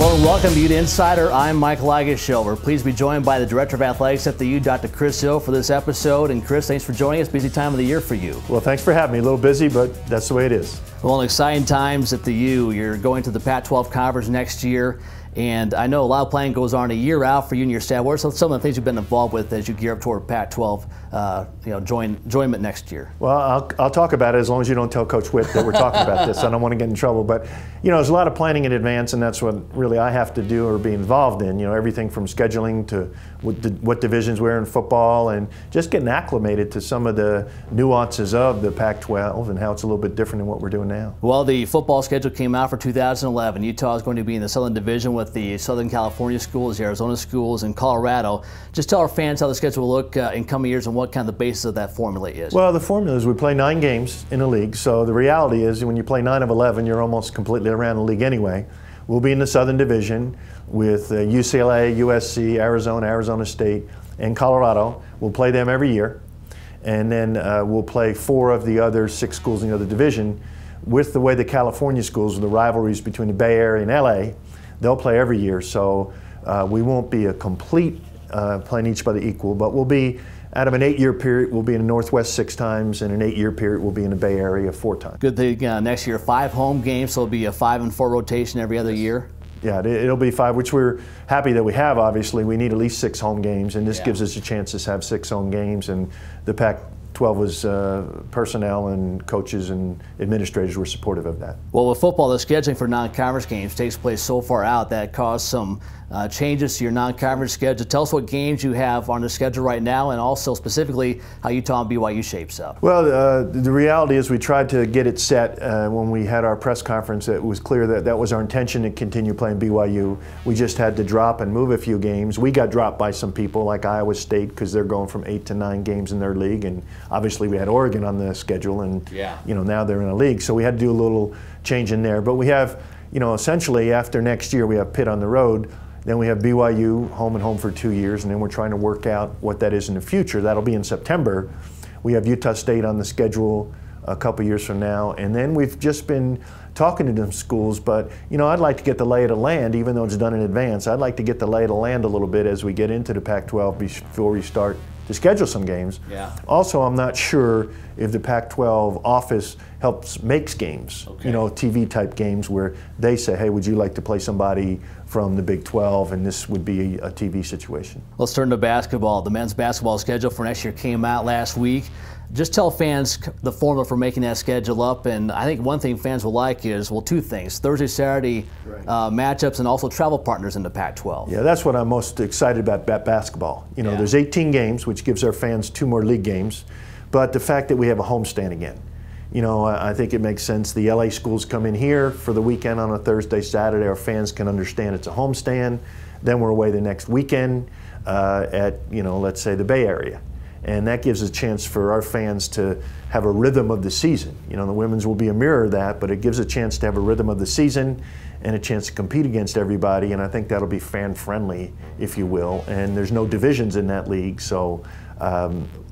Hello and welcome to Ute Insider. I'm Mike Lageschulte. We're pleased to be joined by the Director of Athletics at the U, Dr. Chris Hill, for this episode. And Chris, thanks for joining us. Busy time of the year for you. Well, thanks for having me. A little busy, but that's the way it is. Well, exciting times at the U. You're going to the Pac-12 Conference next year. And I know a lot of planning goes on a year out for you and your staff. What are some of the things you've been involved with as you gear up toward Pac-12 joinment next year? Well, I'll talk about it as long as you don't tell Coach Witt that we're talking about this. I don't want to get in trouble. But, there's a lot of planning in advance, and that's what really I have to do or be involved in. Everything from scheduling to what divisions we're in football, and just getting acclimated to some of the nuances of the Pac-12 and how it's a little bit different than what we're doing now. Well, the football schedule came out for 2011. Utah is going to be in the Southern Division with the Southern California schools, the Arizona schools, and Colorado. Just tell our fans how the schedule will look in coming years and what kind of the basis of that formula is. Well, the formula is we play 9 games in a league, so the reality is when you play 9 of 11, you're almost completely around the league anyway. We'll be in the Southern Division with UCLA, USC, Arizona, Arizona State, and Colorado. We'll play them every year, and then we'll play 4 of the other 6 schools in the other division. With the way the California schools, the rivalries between the Bay Area and LA, they'll play every year, so we won't be a complete playing each by the equal, but we'll be, out of an 8-year period, we'll be in the Northwest 6 times, and an 8-year period, we'll be in the Bay Area 4 times. Good thing next year, 5 home games, so it'll be a 5 and 4 rotation every other year. Yeah, it'll be 5, which we're happy that we have, obviously. We need at least 6 home games, and this gives us a chance to have 6 home games, and the Pac-12 was personnel and coaches and administrators were supportive of that. Well, with football, the scheduling for non-conference games takes place so far out that caused some changes to your non-conference schedule. Tell us what games you have on the schedule right now, and also specifically how Utah and BYU shapes up. Well, the reality is we tried to get it set when we had our press conference. It was clear that that was our intention to continue playing BYU. We just had to drop and move a few games. We got dropped by some people like Iowa State because they're going from 8 to 9 games in their league, and obviously we had Oregon on the schedule, and now they're in a league, so we had to do a little change in there. But we have, essentially after next year we have Pitt on the road. Then we have BYU home and home for 2 years, and then we're trying to work out what that is in the future. That'll be in September. We have Utah State on the schedule a couple years from now, and then we've just been talking to them schools, but I'd like to get the lay of the land, even though it's done in advance. I'd like to get the lay of the land a little bit as we get into the Pac-12 before we start to schedule some games. Also, I'm not sure if the Pac-12 office makes games, TV type games where they say, hey, would you like to play somebody from the Big 12, and this would be a TV situation. Let's turn to basketball. The men's basketball schedule for next year came out last week. Just tell fans the formula for making that schedule up, and I think one thing fans will like is, well, 2 things, Thursday, Saturday matchups, and also travel partners in the Pac-12. Yeah, that's what I'm most excited about basketball. There's 18 games, which gives our fans 2 more league games, but the fact that we have a homestand again. I think it makes sense. The LA schools come in here for the weekend on a Thursday, Saturday. Our fans can understand it's a homestand. Then we're away the next weekend at, let's say the Bay Area. And that gives a chance for our fans to have a rhythm of the season. The women's will be a mirror of that, but it gives a chance to have a rhythm of the season and a chance to compete against everybody, and I think that'll be fan-friendly, if you will. And there's no divisions in that league, so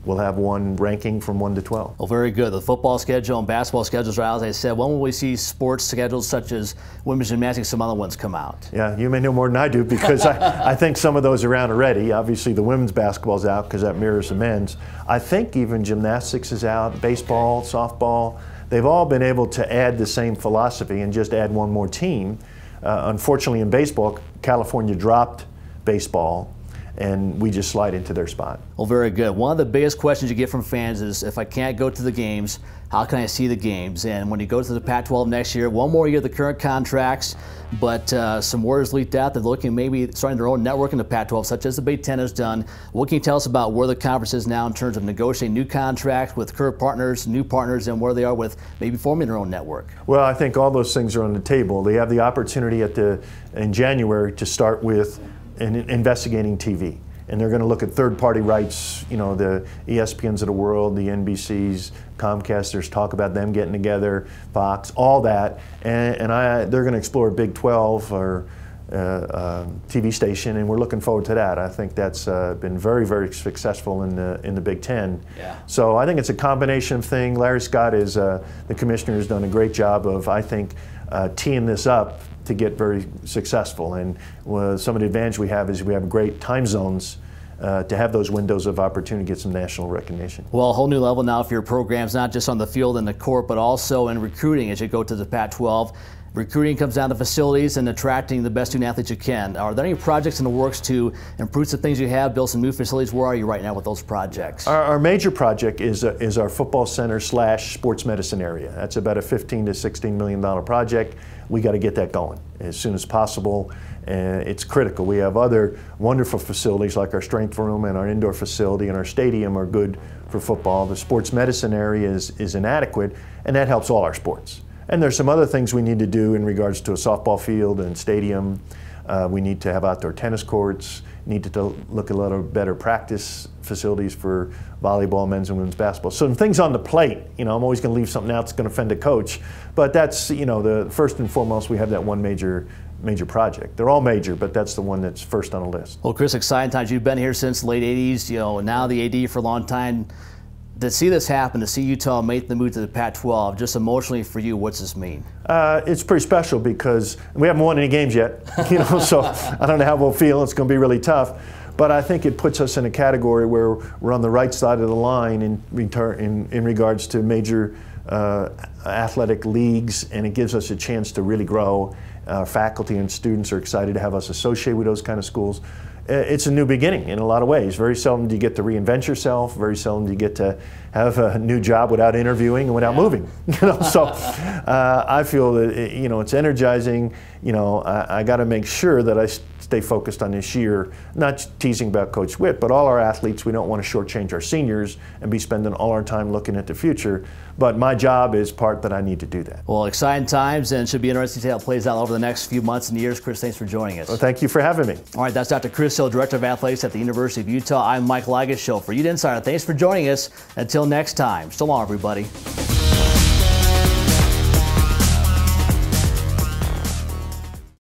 we'll have one ranking from 1 to 12. Well, very good. The football schedule and basketball schedules are out, as I said. When will we see sports schedules such as women's gymnastics, some other ones come out? Yeah, you may know more than I do because I think some of those are out already. Obviously, the women's basketball's out because that mirrors the men's. I think even gymnastics is out, baseball, softball. They've all been able to add the same philosophy and just add one more team. Unfortunately, in baseball, California dropped baseball, and we just slide into their spot. Well, very good. One of the biggest questions you get from fans is, if I can't go to the games, how can I see the games? And when you go to the Pac-12 next year, 1 more year of the current contracts, but some words leaked out that they're looking maybe starting their own network in the Pac-12, such as the Big Ten has done. What can you tell us about where the conference is now in terms of negotiating new contracts with current partners, new partners, and where they are with maybe forming their own network? Well, I think all those things are on the table. They have the opportunity in January to start with investigating TV. And they're going to look at third-party rights, the ESPNs of the world, the NBCs, Comcast. There's talk about them getting together, Fox, all that. And they're going to explore a Big 12 or TV station, and we're looking forward to that. I think that's been very, very successful in the Big Ten. So I think it's a combination of things. Larry Scott is the commissioner, has done a great job of, I think, teeing this up to get very successful. And some of the advantage we have is we have great time zones to have those windows of opportunity to get some national recognition. Well, a whole new level now for your programs, not just on the field and the court, but also in recruiting as you go to the Pac-12. Recruiting comes down to facilities and attracting the best student athletes you can. Are there any projects in the works to improve some things you have, build some new facilities? Where are you right now with those projects? Our major project is our football center / sports medicine area. That's about a $15 to $16 million project. We got to get that going as soon as possible. It's critical. We have other wonderful facilities like our strength room and our indoor facility and our stadium are good for football. The sports medicine area is inadequate, and that helps all our sports. And there's some other things we need to do in regards to a softball field and stadium. We need to have outdoor tennis courts, need to look at a little better practice facilities for volleyball, men's and women's basketball. So some things on the plate. I'm always going to leave something out that's going to offend a coach. But that's, the first and foremost, we have that one major project. They're all major, but that's the one that's first on the list. Well, Chris, exciting times. You've been here since the late 80s, now the AD for a long time. To see this happen, to see Utah make the move to the Pac-12, just emotionally for you, what's this mean? It's pretty special because we haven't won any games yet, so I don't know how we'll feel. It's going to be really tough. But I think it puts us in a category where we're on the right side of the line in regards to major athletic leagues, and it gives us a chance to really grow. Faculty and students are excited to have us associate with those kind of schools. It's a new beginning in a lot of ways. Very seldom do you get to reinvent yourself. Very seldom do you get to have a new job without interviewing and without moving. So I feel that it's energizing. I got to make sure that I stay focused on this year. Not teasing about Coach Witt, but all our athletes. We don't want to shortchange our seniors and be spending all our time looking at the future. But my job is part that I need to do that. Well, exciting times, and it should be interesting to see how it plays out over the next few months and years. Chris, thanks for joining us. Well, thank you for having me. All right, that's Dr. Chris Hill, Director of Athletics at the University of Utah. I'm Mike Lageschulte for Ute Insider. Thanks for joining us. Until next time, so long, everybody.